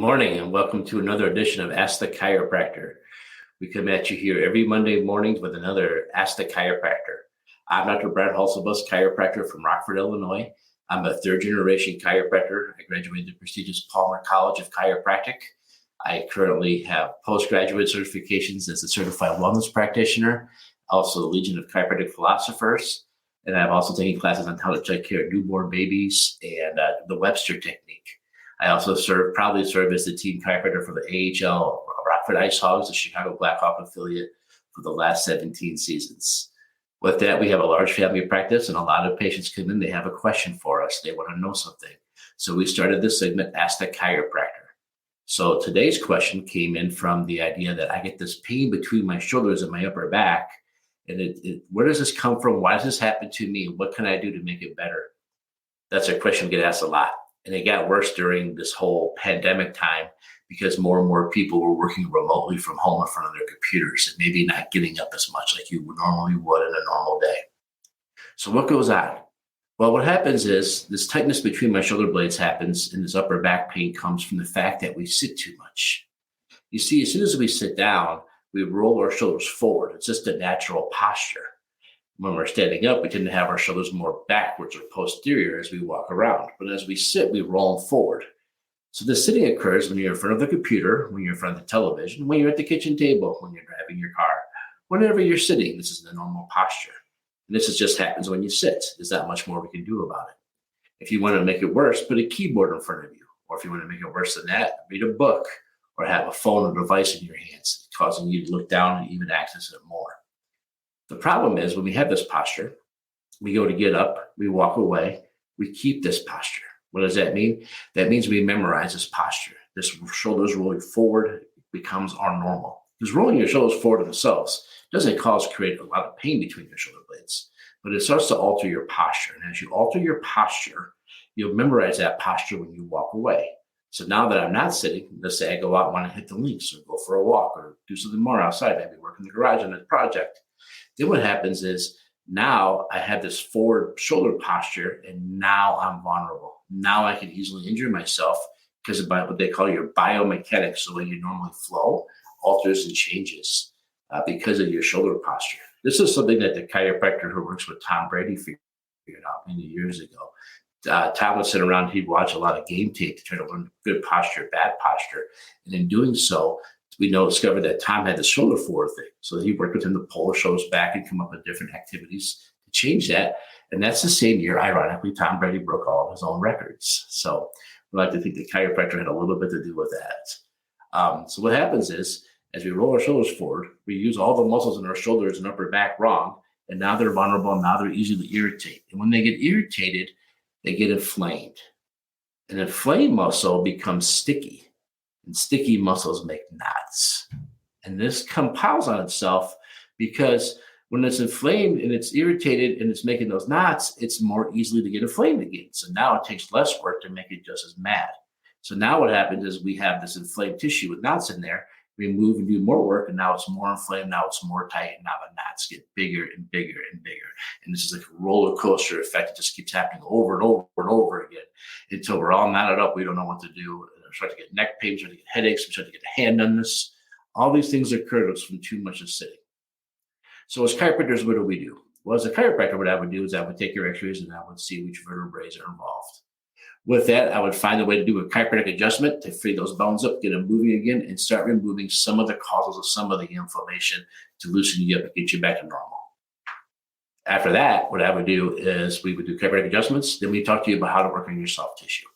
morning and welcome to another edition of Ask the Chiropractor. We come at you here every Monday mornings with another Ask the Chiropractor. I'm Dr. Brad Hulsebus, chiropractor from Rockford, Illinois. I'm a third generation chiropractor. I graduated the prestigious Palmer College of Chiropractic. I currently have postgraduate certifications as a certified wellness practitioner, also the Legion of Chiropractic Philosophers. And I've also taken classes on how to take care of newborn babies and the Webster technique. I also proudly serve as the team chiropractor for the AHL Rockford Ice Hogs, the Chicago Blackhawk affiliate, for the last 17 seasons. With that, we have a large family practice, and a lot of patients come in. They have a question for us. They want to know something. So we started this segment, Ask the Chiropractor. So today's question came in from the idea that I get this pain between my shoulders and my upper back. And where does this come from? Why does this happen to me? What can I do to make it better? That's a question we get asked a lot. And it got worse during this whole pandemic time because more and more people were working remotely from home in front of their computers and maybe not getting up as much like you normally would in a normal day. So what goes on? Well, what happens is this tightness between my shoulder blades happens, and this upper back pain comes from the fact that we sit too much. You see, as soon as we sit down, we roll our shoulders forward. It's just a natural posture. When we're standing up, we tend to have our shoulders more backwards or posterior as we walk around. But as we sit, we roll forward. So the sitting occurs when you're in front of the computer, when you're in front of the television, when you're at the kitchen table, when you're driving your car. Whenever you're sitting, this is the normal posture. And this just happens when you sit. There's not much more we can do about it. If you want to make it worse, put a keyboard in front of you. Or if you want to make it worse than that, read a book or have a phone or device in your hands, causing you to look down and even access it more. The problem is when we have this posture, we go to get up, we walk away, we keep this posture. What does that mean? That means we memorize this posture. This shoulders rolling forward becomes our normal. Because rolling your shoulders forward themselves doesn't create a lot of pain between your shoulder blades, but it starts to alter your posture. And as you alter your posture, you'll memorize that posture when you walk away. So now that I'm not sitting, let's say I go out and want to hit the links or go for a walk or do something more outside, maybe work in the garage on a project. Then what happens is now I have this forward shoulder posture and now I'm vulnerable. Now I can easily injure myself because of what they call your biomechanics, the way you normally flow, alters and changes because of your shoulder posture. This is something that the chiropractor who works with Tom Brady figured out many years ago. Tom would sit around, he'd watch a lot of game tape to try to learn good posture, bad posture. And in doing so, we discovered that Tom had the shoulder forward thing. So he worked with him to pull his shoulders back and come up with different activities to change that. And that's the same year, ironically, Tom Brady broke all of his own records. So we like to think the chiropractor had a little bit to do with that. So what happens is, as we roll our shoulders forward, we use all the muscles in our shoulders and upper back wrong. And now they're vulnerable. Now they're easy to irritate. And when they get irritated, they get inflamed. An inflamed muscle becomes sticky. And sticky muscles make knots. And this compounds on itself because when it's inflamed and it's irritated and it's making those knots, it's more easily to get inflamed again. So now it takes less work to make it just as mad. So now what happens is we have this inflamed tissue with knots in there. We move and do more work, and now it's more inflamed. Now it's more tight, and now the knots get bigger and bigger and bigger. And this is like a roller coaster effect. It just keeps happening over and over and over again until we're all knotted up. We don't know what to do. We start to get neck pain, we start to get headaches, we start to get hand numbness. All these things occur from too much of sitting. So as chiropractors, what do we do? Well, as a chiropractor, what I would do is I would take your x-rays and I would see which vertebrae are involved. With that, I would find a way to do a chiropractic adjustment to free those bones up, get them moving again, and start removing some of the causes of some of the inflammation to loosen you up and get you back to normal. After that, what I would do is we would do chiropractic adjustments. Then we talk to you about how to work on your soft tissue.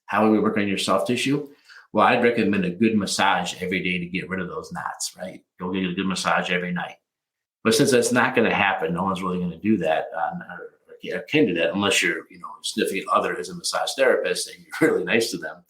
How do we work on your soft tissue? Well, I'd recommend a good massage every day to get rid of those knots, right? Go get a good massage every night. But since that's not going to happen, no one's really going to do that or can do that unless your significant other is a massage therapist and you're really nice to them.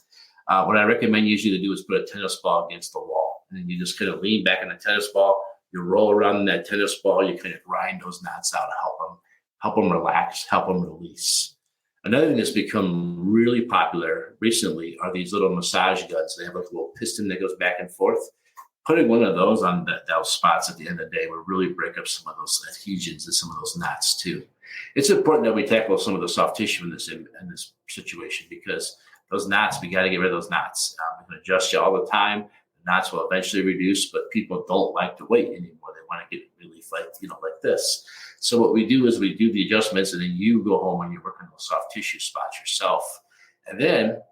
What I recommend usually to do is put a tennis ball against the wall. And then you just kind of lean back on the tennis ball. You roll around in that tennis ball. You kind of grind those knots out to help them relax, help them release. Another thing that's become really popular recently are these little massage guns. They have like a little piston that goes back and forth. Putting one of those on those spots at the end of the day will really break up some of those adhesions and some of those knots too. It's important that we tackle some of the soft tissue in this situation because Those knots, we got to get rid of those knots. We can adjust you all the time. The knots will eventually reduce, but people don't like to wait anymore. They want to get relief like this. So what we do is we do the adjustments, and then you go home and you work on those soft tissue spots yourself. And then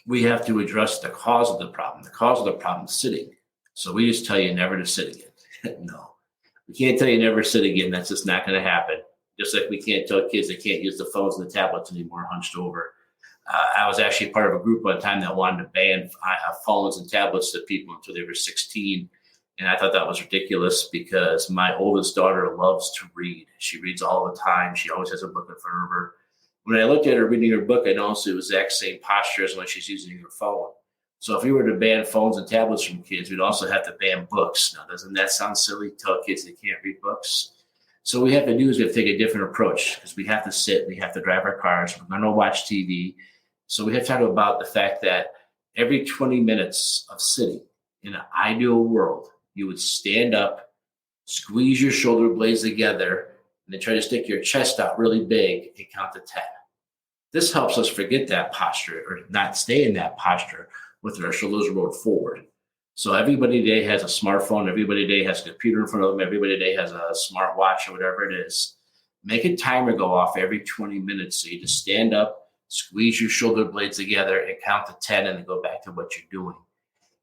we have to address the cause of the problem. The cause of the problem is sitting. So we just tell you never to sit again. No, we can't tell you never sit again. That's just not going to happen. Just like we can't tell kids they can't use the phones and the tablets anymore hunched over. I was actually part of a group one time that wanted to ban phones and tablets to people until they were 16. And I thought that was ridiculous because my oldest daughter loves to read. She reads all the time. She always has a book in front of her. When I looked at her reading her book, I noticed it was the exact same posture as when she's using her phone. So if we were to ban phones and tablets from kids, we'd also have to ban books. Now, doesn't that sound silly? Tell kids they can't read books. So what we have to do is we have to take a different approach because we have to sit, we have to drive our cars, we're going to watch TV. So we have to talk about the fact that every 20 minutes of sitting in an ideal world, you would stand up, squeeze your shoulder blades together, and then try to stick your chest out really big and count to 10. This helps us forget that posture or not stay in that posture with our shoulders rolled forward. So everybody today has a smartphone. Everybody today has a computer in front of them. Everybody today has a smartwatch or whatever it is. Make a timer go off every 20 minutes. So you just stand up, squeeze your shoulder blades together and count to 10 and then go back to what you're doing.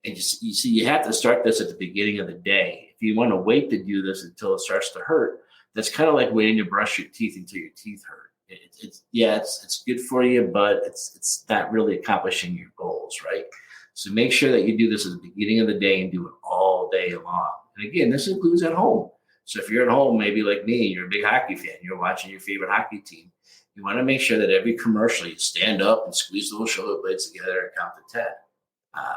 And you see, you have to start this at the beginning of the day. If you want to wait to do this until it starts to hurt, that's kind of like waiting to brush your teeth until your teeth hurt. It's good for you, but it's not really accomplishing your goals, right? So make sure that you do this at the beginning of the day and do it all day long. And again, this includes at home. So if you're at home, maybe like me, you're a big hockey fan, you're watching your favorite hockey team, you want to make sure that every commercial you stand up and squeeze those shoulder blades together and count to 10.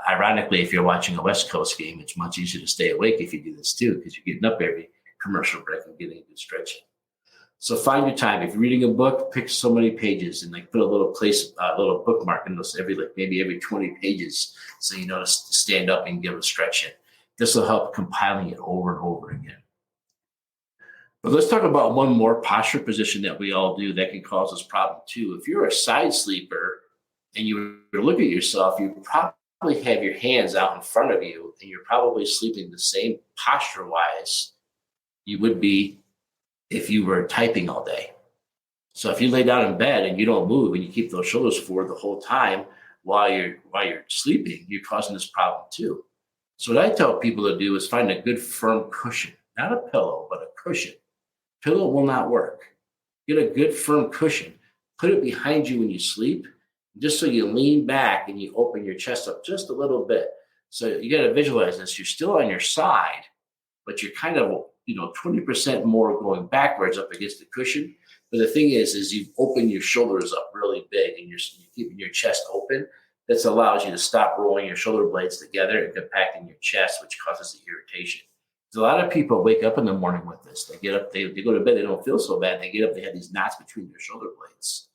Ironically, if you're watching a West Coast game, it's much easier to stay awake if you do this too, because you're getting up every commercial break and getting a good stretching. So find your time. If you're reading a book, pick so many pages and like put a little little bookmark in those maybe every 20 pages, so you know to stand up and give a stretch in. This will help compiling it over and over again. But let's talk about one more posture position that we all do that can cause this problem too. If you're a side sleeper and you look at yourself, you probably have your hands out in front of you and you're probably sleeping the same posture-wise you would be if you were typing all day. So if you lay down in bed and you don't move and you keep those shoulders forward the whole time while you're sleeping, you're causing this problem too. So what I tell people to do is find a good firm cushion, not a pillow, but a cushion. Pillow will not work. Get a good firm cushion. Put it behind you when you sleep, just so you lean back and you open your chest up just a little bit. So you got to visualize this. You're still on your side, but you're kind of 20% more going backwards up against the cushion. But the thing is you've opened your shoulders up really big and you're keeping your chest open. This allows you to stop rolling your shoulder blades together and compacting your chest, which causes the irritation. So a lot of people wake up in the morning with this. They get up, they go to bed, they don't feel so bad. They get up, they have these knots between their shoulder blades.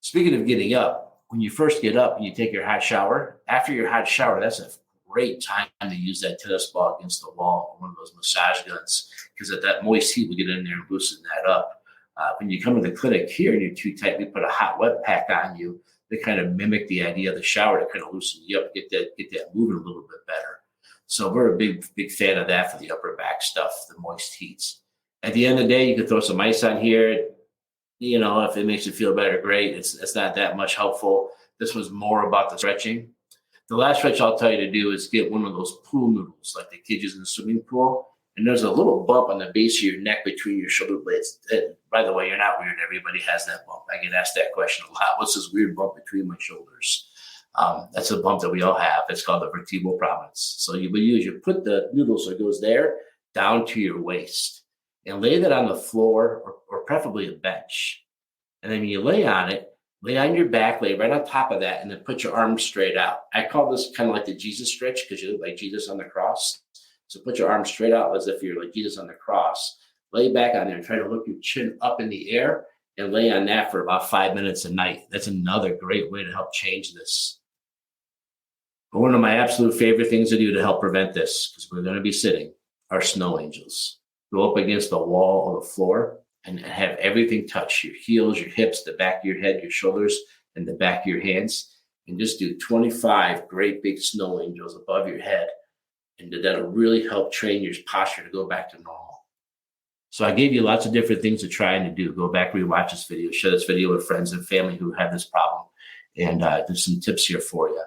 Speaking of getting up, when you first get up and you take your hot shower, after your hot shower, that's a great time to use that tennis ball against the wall, one of those massage guns, because that moist heat will get in there and loosen that up. When you come to the clinic here and you're too tight, we put a hot wet pack on you to kind of mimic the idea of the shower to kind of loosen you up, get that moving a little bit better. So we're a big fan of that for the upper back stuff, the moist heats. At the end of the day, you can throw some ice on here. If it makes you feel better, great. It's not that much helpful. This was more about the stretching. The last stretch I'll tell you to do is get one of those pool noodles, like the kids use in the swimming pool. And there's a little bump on the base of your neck between your shoulder blades. By the way, you're not weird. Everybody has that bump. I get asked that question a lot. What's this weird bump between my shoulders? That's a bump that we all have. It's called the vertebral prominence. So you put the noodle, so it goes there, down to your waist. And lay that on the floor or preferably a bench. And then when you lay on it, lay on your back, lay right on top of that, and then put your arms straight out. I call this kind of like the Jesus stretch because you look like Jesus on the cross. So put your arms straight out as if you're like Jesus on the cross. Lay back on there and try to lift your chin up in the air and lay on that for about 5 minutes a night. That's another great way to help change this. But one of my absolute favorite things to do to help prevent this, because we're going to be sitting, are snow angels. Go up against the wall or the floor and have everything touch your heels, your hips, the back of your head, your shoulders, and the back of your hands. and just do 25 great big snow angels above your head. And that'll really help train your posture to go back to normal. So I gave you lots of different things to try and to do. Go back, rewatch this video, share this video with friends and family who have this problem. And there's some tips here for you.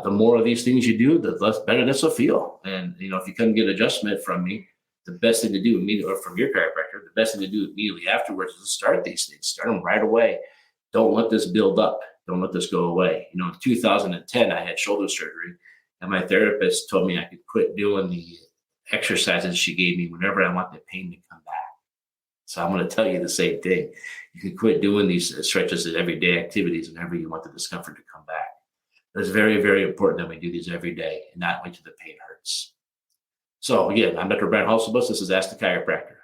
The more of these things you do, the less better this will feel. And, if you come get adjustment from me, the best thing to do immediately, or from your chiropractor, the best thing to do immediately afterwards is to start these things. Start them right away. Don't let this build up. Don't let this go away. In 2010, I had shoulder surgery, and my therapist told me I could quit doing the exercises she gave me whenever I want the pain to come back. So I'm going to tell you the same thing. You can quit doing these stretches and everyday activities whenever you want the discomfort to come back. It's very, very important that we do these every day and not wait till the pain hurts. So again, I'm Dr. Brent Halsabus. This is Ask the Chiropractor.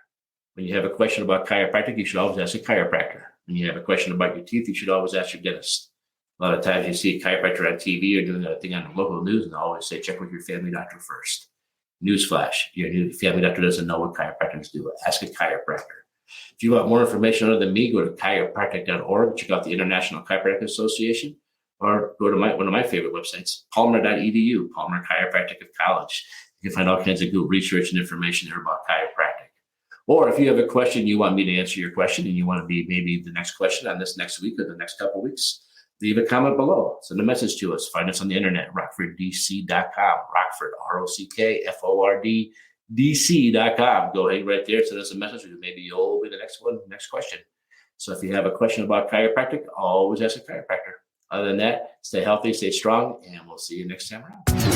When you have a question about chiropractic, you should always ask a chiropractor. When you have a question about your teeth, you should always ask your dentist. A lot of times you see a chiropractor on TV or doing a thing on the local news, and they always say, check with your family doctor first. Newsflash, your family doctor doesn't know what chiropractors do. Ask a chiropractor. If you want more information other than me, go to chiropractic.org, check out the International Chiropractic Association, or go to one of my favorite websites, palmer.edu, Palmer Chiropractic of College. You can find all kinds of good research and information there about chiropractic. Or if you have a question, you want me to answer your question, and you want to be maybe the next question on this next week or the next couple of weeks, leave a comment below. Send a message to us. Find us on the internet, rockforddc.com, Rockford, ROCKFORD, DC.com. Go ahead right there, send us a message. Maybe you'll be the next question. So if you have a question about chiropractic, always ask a chiropractor. Other than that, stay healthy, stay strong, and we'll see you next time around.